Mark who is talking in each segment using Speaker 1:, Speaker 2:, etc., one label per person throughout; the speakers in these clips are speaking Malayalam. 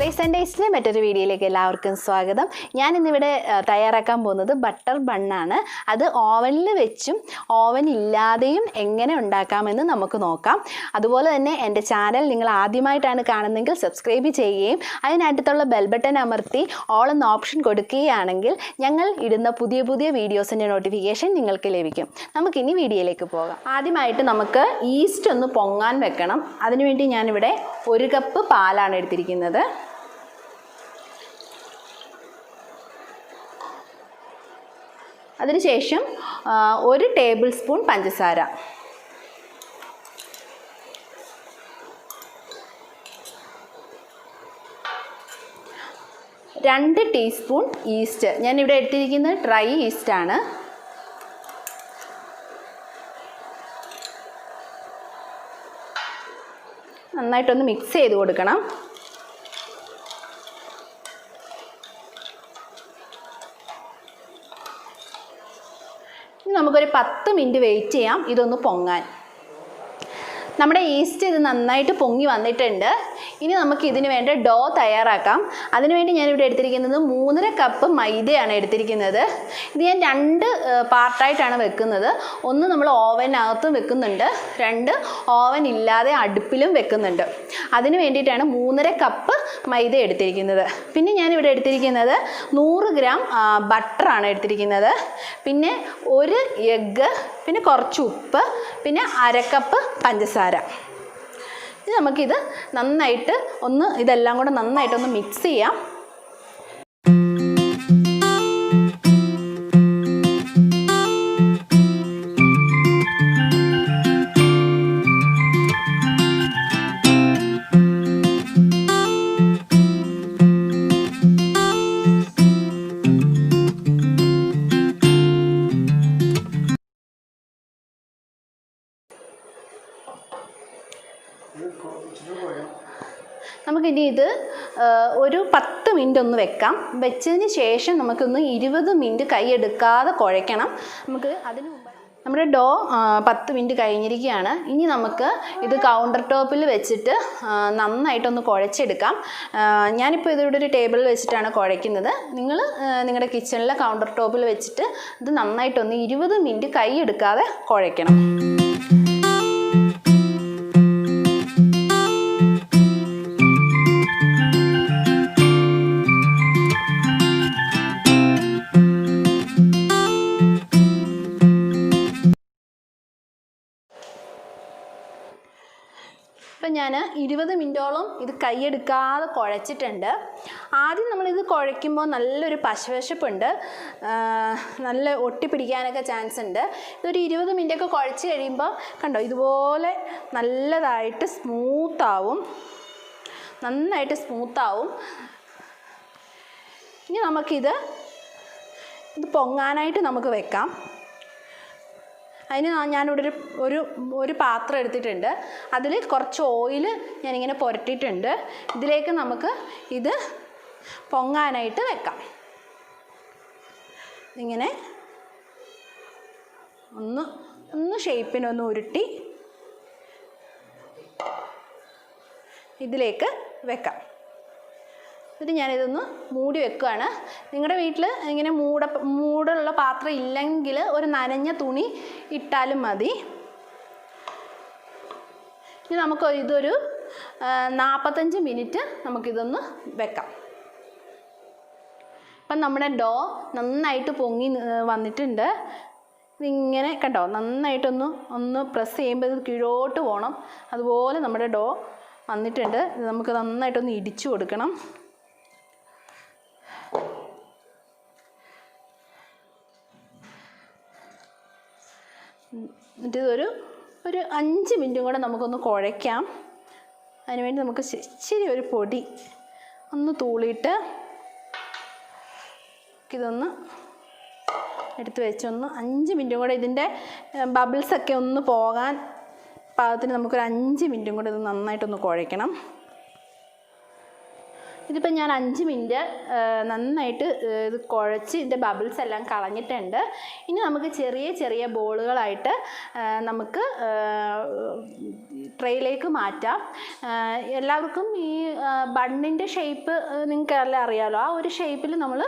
Speaker 1: ടേസ്റ്റ് ആൻഡ് ടേസ്റ്റിലെ മറ്റൊരു വീഡിയോയിലേക്ക് എല്ലാവർക്കും സ്വാഗതം. ഞാൻ ഇന്നിവിടെ തയ്യാറാക്കാൻ പോകുന്നത് ബട്ടർ ബണ്ണാണ്. അത് ഓവനിൽ വെച്ചും ഓവൻ ഇല്ലാതെയും എങ്ങനെ ഉണ്ടാക്കാമെന്ന് നമുക്ക് നോക്കാം. അതുപോലെ തന്നെ എൻ്റെ ചാനൽ നിങ്ങൾ ആദ്യമായിട്ടാണ് കാണുന്നതെങ്കിൽ സബ്സ്ക്രൈബ് ചെയ്യുകയും അതിനടുത്തുള്ള ബെൽ ബട്ടൺ അമർത്തി ഓൾ എന്ന ഓപ്ഷൻ കൊടുക്കുകയാണെങ്കിൽ ഞങ്ങൾ ഇടുന്ന പുതിയ പുതിയ വീഡിയോസിൻ്റെ നോട്ടിഫിക്കേഷൻ നിങ്ങൾക്ക് ലഭിക്കും. നമുക്കിനി വീഡിയോയിലേക്ക് പോകാം. ആദ്യമായിട്ട് നമുക്ക് ഈസ്റ്റ് ഒന്ന് പൊങ്ങാൻ വെക്കണം. അതിനുവേണ്ടി ഞാനിവിടെ 1 കപ്പ് പാലാണ് എടുത്തിരിക്കുന്നത്. അതിനുശേഷം 1 ടേബിൾ സ്പൂൺ പഞ്ചസാര, രണ്ട് ടീസ്പൂൺ ഈസ്റ്റ്. ഞാനിവിടെ എടുത്തിരിക്കുന്നത് ഡ്രൈ ഈസ്റ്റാണ്. നന്നായിട്ടൊന്ന് മിക്സ് ചെയ്ത് കൊടുക്കണം. നമുക്കൊരു 10 മിനിറ്റ് വെയിറ്റ് ചെയ്യാം ഇതൊന്ന് പൊങ്ങാൻ. നമ്മുടെ ഈസ്റ്റ് ഇത് നന്നായിട്ട് പൊങ്ങി വന്നിട്ടുണ്ട്. ഇനി നമുക്ക് ഇതിന് വേണ്ട ഡോ തയ്യാറാക്കാം. അതിനുവേണ്ടി ഞാനിവിടെ എടുത്തിരിക്കുന്നത് 3.5 കപ്പ് മൈദയാണ് എടുത്തിരിക്കുന്നത്. ഇത് ഞാൻ 2 പാർട്ടായിട്ടാണ് വെക്കുന്നത്. ഒന്ന് നമ്മൾ ഓവനകത്തും വെക്കുന്നുണ്ട്, 2 ഓവൻ ഇല്ലാതെ അടുപ്പിലും വെക്കുന്നുണ്ട്. അതിന് വേണ്ടിയിട്ടാണ് 3.5 കപ്പ് മൈദ എടുത്തിരിക്കുന്നത്. പിന്നെ ഞാനിവിടെ എടുത്തിരിക്കുന്നത് 100 ഗ്രാം ബട്ടറാണ് എടുത്തിരിക്കുന്നത്. പിന്നെ 1 എഗ്ഗ്, പിന്നെ കുറച്ച് ഉപ്പ്, പിന്നെ 1/2 കപ്പ് പഞ്ചസാര. ഇനി നമുക്കിത് നന്നായിട്ട് ഇതെല്ലാം കൂടെ നന്നായിട്ടൊന്ന് മിക്സ് ചെയ്യാം. നമുക്കിനി ഇത് ഒരു 10 മിനിറ്റ് ഒന്ന് വെക്കാം. വെച്ചതിന് ശേഷം നമുക്കൊന്ന് 20 മിനിറ്റ് കൈയെടുക്കാതെ കുഴയ്ക്കണം. നമുക്ക് അതിന് മുമ്പ് നമ്മുടെ ഡോ 10 മിനിറ്റ് കഴിഞ്ഞിരിക്കുകയാണ്. ഇനി നമുക്ക് ഇത് കൗണ്ടർ ടോപ്പിൽ വെച്ചിട്ട് നന്നായിട്ടൊന്ന് കുഴച്ചെടുക്കാം. ഞാനിപ്പോൾ ഇതിവിടെ ഒരു ടേബിളിൽ വെച്ചിട്ടാണ് കുഴയ്ക്കുന്നത്. നിങ്ങൾ നിങ്ങളുടെ കിച്ചണിലെ കൗണ്ടർ ടോപ്പിൽ വെച്ചിട്ട് ഇത് നന്നായിട്ടൊന്ന് 20 മിനിറ്റ് കൈയെടുക്കാതെ കുഴയ്ക്കണം. ഇപ്പം ഞാൻ 20 മിനിറ്റോളം ഇത് കൈയെടുക്കാതെ കുഴച്ചിട്ടുണ്ട്. ആദ്യം നമ്മളിത് കുഴയ്ക്കുമ്പോൾ നല്ലൊരു പശവശപ്പുണ്ട്, നല്ല ഒട്ടിപ്പിടിക്കാനൊക്കെ ചാൻസ് ഉണ്ട്. ഇതൊരു 20 മിനിറ്റൊക്കെ കുഴച്ച് കഴിയുമ്പോൾ കണ്ടോ ഇതുപോലെ നല്ലതായിട്ട് നന്നായിട്ട് സ്മൂത്താവും. ഇനി നമുക്കിത് പൊങ്ങാനായിട്ട് നമുക്ക് വെക്കാം. അതിന് ഞാനിവിടെ ഒരു പാത്രം എടുത്തിട്ടുണ്ട്. അതിൽ കുറച്ച് ഓയിൽ ഞാനിങ്ങനെ പുരട്ടിയിട്ടുണ്ട്. ഇതിലേക്ക് നമുക്ക് ഇത് പൊങ്ങാനായിട്ട് വെക്കാം. ഇങ്ങനെ ഒന്ന് ഷേപ്പിനൊന്ന് ഉരുട്ടി ഇതിലേക്ക് വെക്കാം. എന്നിട്ട് ഞാനിതൊന്ന് മൂടി വെക്കുകയാണ്. നിങ്ങളുടെ വീട്ടിൽ ഇങ്ങനെ മൂടുള്ള പാത്രം ഇല്ലെങ്കിൽ ഒരു നനഞ്ഞ തുണി ഇട്ടാലും മതി. ഇനി നമുക്ക് ഇതൊരു 45 മിനിറ്റ് നമുക്കിതൊന്ന് വെക്കാം. അപ്പം നമ്മുടെ നന്നായിട്ട് പൊങ്ങി വന്നിട്ടുണ്ട്. ഇതിങ്ങനെ കണ്ടോ നന്നായിട്ടൊന്ന് പ്രസ് ചെയ്യുമ്പോൾ ഇത് കീഴോട്ട് പോകണം. അതുപോലെ നമ്മുടെ വന്നിട്ടുണ്ട്. ഇത് നമുക്ക് നന്നായിട്ടൊന്ന് ഇടിച്ചു കൊടുക്കണം. എന്നിട്ട് ഇതൊരു 5 മിനിറ്റും കൂടെ നമുക്കൊന്ന് കുഴയ്ക്കാം. അതിനുവേണ്ടി നമുക്ക് ഇച്ചിരി ഒരു പൊടി ഒന്ന് തൂളിയിട്ട് ഇതൊന്ന് എടുത്ത് വെച്ചൊന്ന് 5 മിനിറ്റും കൂടെ ഇതിൻ്റെ ബബിൾസൊക്കെ ഒന്ന് പോകാൻ പാകത്തിന് നമുക്കൊരു 5 മിനിറ്റും കൂടെ ഇത് നന്നായിട്ടൊന്ന് കുഴയ്ക്കണം. ഇതിപ്പോൾ ഞാൻ 5 മിനിറ്റ് നന്നായിട്ട് ഇത് കുഴച്ച് ഇതിൻ്റെ ബബിൾസ് എല്ലാം കളഞ്ഞിട്ടുണ്ട്. ഇനി നമുക്ക് ചെറിയ ചെറിയ ബോളുകളായിട്ട് നമുക്ക് ട്രേയിലേക്ക് മാറ്റാം. എല്ലാവർക്കും ഈ ബണ്ണിൻ്റെ ഷേപ്പ് നിങ്ങൾക്കെല്ലാം അറിയാമല്ലോ. ആ ഒരു ഷേപ്പിൽ നമ്മൾ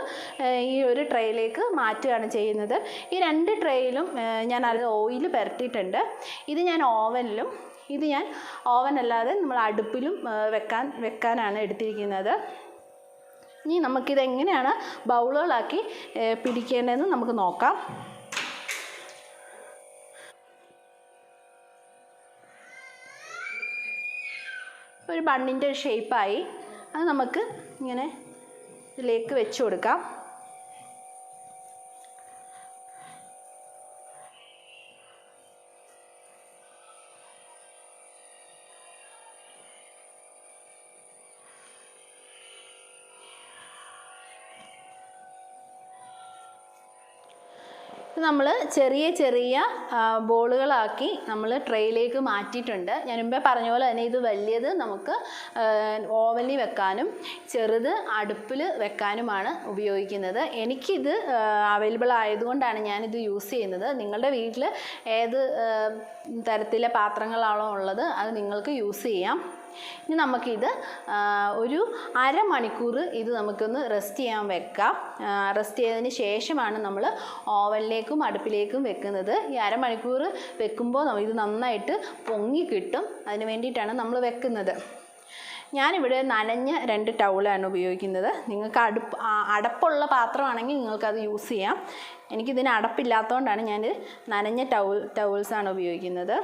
Speaker 1: ഈ ഒരു ട്രേയിലേക്ക് മാറ്റുകയാണ് ചെയ്യുന്നത്. ഈ 2 ട്രേയിലും ഞാൻ അത് ഓയിൽ പുരട്ടിയിട്ടുണ്ട്. ഇത് ഞാൻ ഓവനിലും ഇത് ഞാൻ ഓവനല്ലാതെ നമ്മൾ അടുപ്പിലും വെക്കാനാണ് എടുത്തിരിക്കുന്നത്. ഇനി നമുക്കിതെങ്ങനെയാണ് ബൗളുകളാക്കി പിടിക്കേണ്ടതെന്ന് നമുക്ക് നോക്കാം. ഒരു ബണ്ണിൻ്റെ ഒരു ഷേപ്പായി. അത് നമുക്ക് ഇങ്ങനെ ഇതിലേക്ക് വെച്ച് കൊടുക്കാം. നമ്മൾ ചെറിയ ചെറിയ ബോളുകളാക്കി നമ്മൾ ട്രേയിലേക്ക് മാറ്റിയിട്ടുണ്ട്. ഞാൻ മുമ്പേ പറഞ്ഞ പോലെ തന്നെ ഇത് വലിയത് നമുക്ക് ഓവനിൽ വെക്കാനും ചെറുത് അടുപ്പിൽ വെക്കാനുമാണ് ഉപയോഗിക്കുന്നത്. എനിക്കിത് അവൈലബിൾ ആയതുകൊണ്ടാണ് ഞാനിത് യൂസ് ചെയ്യുന്നത്. നിങ്ങളുടെ വീട്ടിൽ ഏത് തരത്തിലെ പാത്രങ്ങളാണോ ഉള്ളത് അത് നിങ്ങൾക്ക് യൂസ് ചെയ്യാം. ഇനി നമുക്കിത് ഒരു അരമണിക്കൂർ ഇത് നമുക്കൊന്ന് റെസ്റ്റ് ചെയ്യാൻ വെക്കാം. റെസ്റ്റ് ചെയ്തതിന് ശേഷമാണ് നമ്മൾ ഓവനിലേക്കും അടുപ്പിലേക്കും വെക്കുന്നത്. ഈ അരമണിക്കൂർ വെക്കുമ്പോൾ ഇത് നന്നായിട്ട് പൊങ്ങി കിട്ടും. അതിന് വേണ്ടിയിട്ടാണ് നമ്മൾ വെക്കുന്നത്. ഞാനിവിടെ നനഞ്ഞ 2 ടൗലാണ് ഉപയോഗിക്കുന്നത്. നിങ്ങൾക്ക് അടപ്പുള്ള പാത്രമാണെങ്കിൽ നിങ്ങൾക്കത് യൂസ് ചെയ്യാം. എനിക്കിതിന് അടപ്പില്ലാത്തതുകൊണ്ടാണ് ഞാൻ നനഞ്ഞ ടൗൾസാണ് ഉപയോഗിക്കുന്നത്.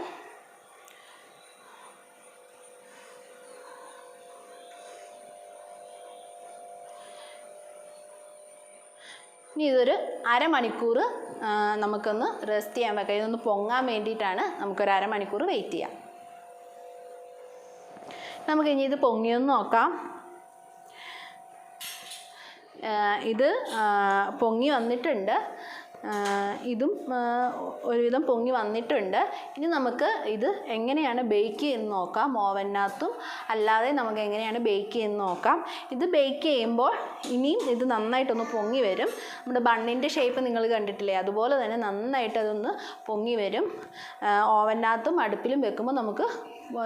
Speaker 1: ഇനി ഇതൊരു അരമണിക്കൂർ നമുക്കൊന്ന് റെസ്റ്റ് ചെയ്യാൻ വെക്കാം. ഇതൊന്ന് പൊങ്ങാൻ വേണ്ടിയിട്ടാണ് നമുക്കൊരു അരമണിക്കൂർ വെയിറ്റ് ചെയ്യാം. നമുക്കിനി ഇത് പൊങ്ങിയൊന്ന് നോക്കാം. ഇത് പൊങ്ങി വന്നിട്ടുണ്ട്. ഇതും ഒരുവിധം പൊങ്ങി വന്നിട്ടുണ്ട്. ഇനി നമുക്ക് ഇത് എങ്ങനെയാണ് ബേക്ക് ചെയ്യുന്നത് നോക്കാം. ഓവനകത്തും അല്ലാതെ നമുക്ക് എങ്ങനെയാണ് ബേക്ക് ചെയ്യുന്നത് നോക്കാം. ഇത് ബേക്ക് ചെയ്യുമ്പോൾ ഇനിയും ഇത് നന്നായിട്ടൊന്ന് പൊങ്ങി വരും. നമ്മുടെ ബണ്ണിൻ്റെ ഷേപ്പ് നിങ്ങൾ കണ്ടിട്ടില്ലേ, അതുപോലെ തന്നെ നന്നായിട്ട് അതൊന്ന് പൊങ്ങി വരും. ഓവനകത്തും അടുപ്പിലും വെക്കുമ്പോൾ നമുക്ക്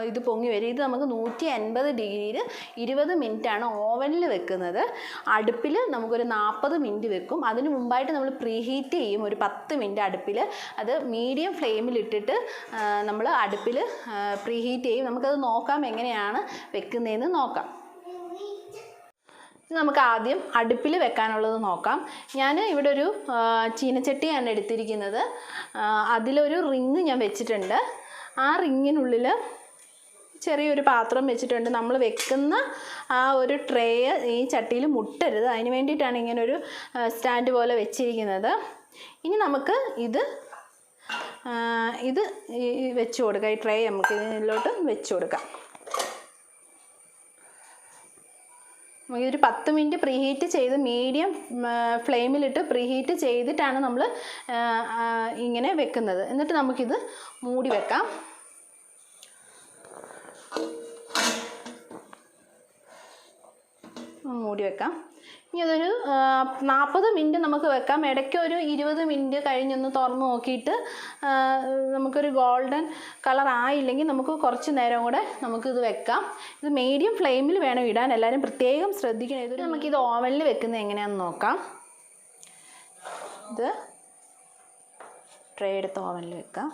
Speaker 1: ഇത് പൊങ്ങി വരും. ഇത് നമുക്ക് 150 ഡിഗ്രിയിൽ 20 മിനിറ്റാണ് ഓവനിൽ വെക്കുന്നത്. അടുപ്പിൽ നമുക്കൊരു 40 മിനിറ്റ് വെക്കും. അതിന് മുമ്പായിട്ട് നമ്മൾ പ്രീഹീറ്റ് ചെയ്യും ഒരു 10 മിനിറ്റ് അടുപ്പിൽ. അത് മീഡിയം ഫ്ലെയിമിലിട്ടിട്ട് നമ്മൾ അടുപ്പിൽ പ്രീഹീറ്റ് ചെയ്യും. നമുക്കത് നോക്കാം എങ്ങനെയാണ് വെക്കുന്നതെന്ന് നോക്കാം. നമുക്ക് ആദ്യം അടുപ്പിൽ വെക്കാനുള്ളത് നോക്കാം. ഞാൻ ഇവിടെ ഒരു ചീനച്ചട്ടിയാണ് എടുത്തിരിക്കുന്നത്. അതിലൊരു റിങ് ഞാൻ വെച്ചിട്ടുണ്ട്. ആ റിങ്ങിനുള്ളിൽ ചെറിയൊരു പാത്രം വെച്ചിട്ടുണ്ട്. നമ്മൾ വെക്കുന്ന ആ ഒരു ട്രേ ഈ ചട്ടിയിൽ മുട്ടരുത്, അതിന് വേണ്ടിയിട്ടാണ് ഇങ്ങനൊരു സ്റ്റാൻഡ് പോലെ വെച്ചിരിക്കുന്നത്. ഇനി നമുക്ക് ഇത് വെച്ച് കൊടുക്കാം. ഈ ട്രേ നമുക്ക് ഇതിലോട്ട് വെച്ച് കൊടുക്കാം. ഇതൊരു 10 മിനിറ്റ് പ്രീഹീറ്റ് ചെയ്ത് മീഡിയം ഫ്ലെയിമിലിട്ട് പ്രീഹീറ്റ് ചെയ്തിട്ടാണ് നമ്മൾ ഇങ്ങനെ വെക്കുന്നത്. എന്നിട്ട് നമുക്കിത് മൂടി വെക്കാം. മൂടി വെക്കാം. ഇനി അതൊരു 40 മിനിറ്റ് നമുക്ക് വെക്കാം. ഇടയ്ക്ക് ഒരു 20 മിനിറ്റ് കഴിഞ്ഞൊന്ന് തുറന്ന് നോക്കിയിട്ട് നമുക്കൊരു ഗോൾഡൻ കളർ ആയില്ലെങ്കിൽ നമുക്ക് കുറച്ച് നേരം കൂടെ നമുക്കിത് വെക്കാം. ഇത് മീഡിയം ഫ്ലെയിമിൽ വേണം ഇടാൻ. എല്ലാവരും പ്രത്യേകം ശ്രദ്ധിക്കണം. ഇത് നമുക്കിത് ഓവനിൽ വെക്കുന്നത് എങ്ങനെയാണെന്ന് നോക്കാം. ഇത് ട്രേ എടുത്ത് ഓവനിൽ വെക്കാം.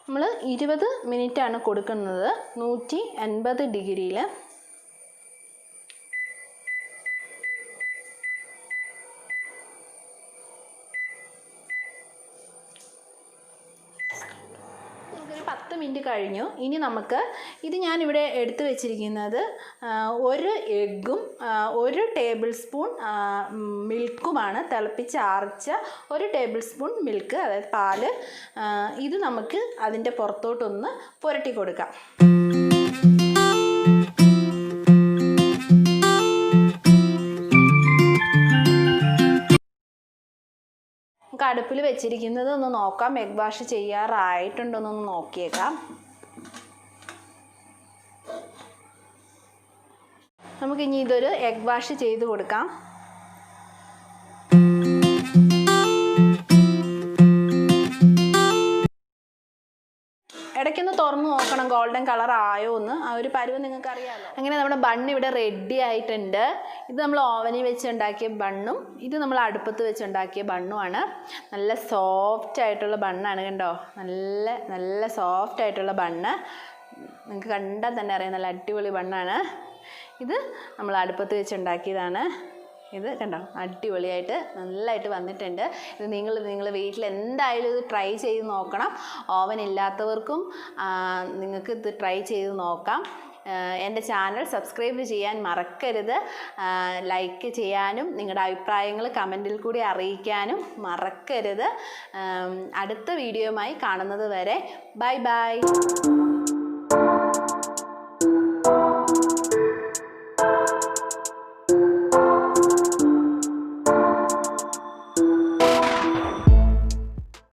Speaker 1: നമ്മൾ 20 മിനിറ്റാണ് കൊടുക്കുന്നത് 150 ഡിഗ്രിയിൽ. നമുക്കൊരു 10 മിനിറ്റ് കഴിഞ്ഞു. ഇനി നമുക്ക് ഇത് ഞാനിവിടെ എടുത്തു വെച്ചിരിക്കുന്നത് 1 എഗ്ഗും 1 ടേബിൾ സ്പൂൺ മിൽക്കുമാണ്. തിളപ്പിച്ചാറിച്ച 1 ടേബിൾ സ്പൂൺ മിൽക്ക്, അതായത് പാല്. ഇത് നമുക്ക് അതിൻ്റെ പുറത്തോട്ടൊന്ന് പുരട്ടി കൊടുക്കാം. നമുക്ക് അടുപ്പിൽ വെച്ചിരിക്കുന്നത് ഒന്ന് നോക്കാം. എഗ് വാഷ് ചെയ്യാറായിട്ടുണ്ടോയെന്നൊന്ന് നോക്കിയേക്കാം. നമുക്കിനി ഇതൊരു എഗ് വാഷ് ചെയ്ത് കൊടുക്കാം. ഗോൾഡൻ കളർ ആയോ എന്ന് ആ ഒരു പരുവം നിങ്ങൾക്ക് അറിയാമല്ലോ. അങ്ങനെ നമ്മുടെ ബണ്ണ് ഇവിടെ റെഡി ആയിട്ടുണ്ട്. ഇത് നമ്മൾ ഓവനിൽ വെച്ച് ഉണ്ടാക്കിയ ബണ്ണും ഇത് നമ്മൾ അടുപ്പത്ത് വെച്ച് ഉണ്ടാക്കിയ ബണ്ണുമാണ്. നല്ല സോഫ്റ്റ് ആയിട്ടുള്ള ബണ്ണാണ്, കണ്ടോ, നല്ല നല്ല സോഫ്റ്റ് ആയിട്ടുള്ള ബണ്ണ്. നിങ്ങൾക്ക് കണ്ടാൽ തന്നെ അറിയാം നല്ല അടിപൊളി ബണ്ണാണ്. ഇത് നമ്മൾ അടുപ്പത്ത് വെച്ച് ഉണ്ടാക്കിയതാണ്. ഇത് കണ്ടോ അടിപൊളിയായിട്ട് നല്ലതായിട്ട് വന്നിട്ടുണ്ട്. ഇത് നിങ്ങൾ വീട്ടിൽ എന്തായാലും ഇത് ട്രൈ ചെയ്ത് നോക്കണം. ഓവൻ ഇല്ലാത്തവർക്കും നിങ്ങൾക്ക് ഇത് ട്രൈ ചെയ്ത് നോക്കാം. എൻ്റെ ചാനൽ സബ്സ്ക്രൈബ് ചെയ്യാൻ മറക്കരുത്. ലൈക്ക് ചെയ്യാനും നിങ്ങളുടെ അഭിപ്രായങ്ങൾ കമൻറ്റിൽ കൂടി അറിയിക്കാനും മറക്കരുത്. അടുത്ത വീഡിയോയുമായി കാണുന്നത് വരെ ബൈ ബൈ.